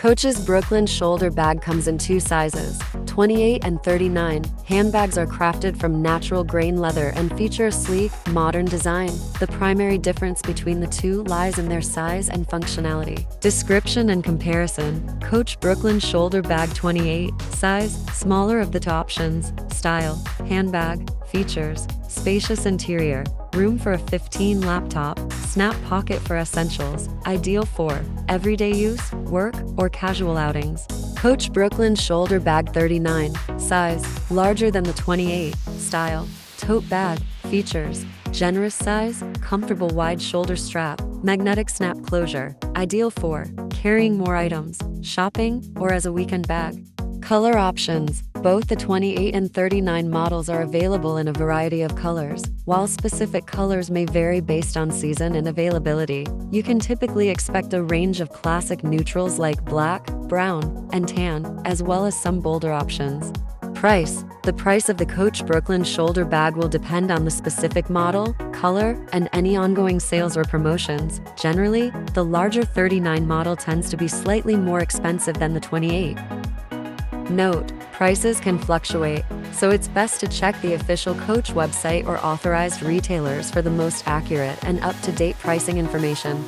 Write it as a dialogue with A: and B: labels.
A: Coach's Brooklyn shoulder bag comes in two sizes, 28 and 39. Handbags are crafted from natural grain leather and feature a sleek, modern design. The primary difference between the two lies in their size and functionality. Description and comparison. Coach Brooklyn shoulder bag 28, size, smaller of the two options. Style, handbag, features, spacious interior, room for a 15 laptop, snap pocket for essentials, ideal for everyday use, work, or casual outings. Coach Brooklyn shoulder bag 39, size, larger than the 28, style, tote bag, features, generous size, comfortable wide shoulder strap, magnetic snap closure, ideal for carrying more items, shopping, or as a weekend bag. Color options. Both the 28 and 39 models are available in a variety of colors. While specific colors may vary based on season and availability, you can typically expect a range of classic neutrals like black, brown, and tan, as well as some bolder options. Price. The price of the Coach Brooklyn shoulder bag will depend on the specific model, color, and any ongoing sales or promotions. Generally, the larger 39 model tends to be slightly more expensive than the 28. Note: prices can fluctuate, so it's best to check the official Coach website or authorized retailers for the most accurate and up-to-date pricing information.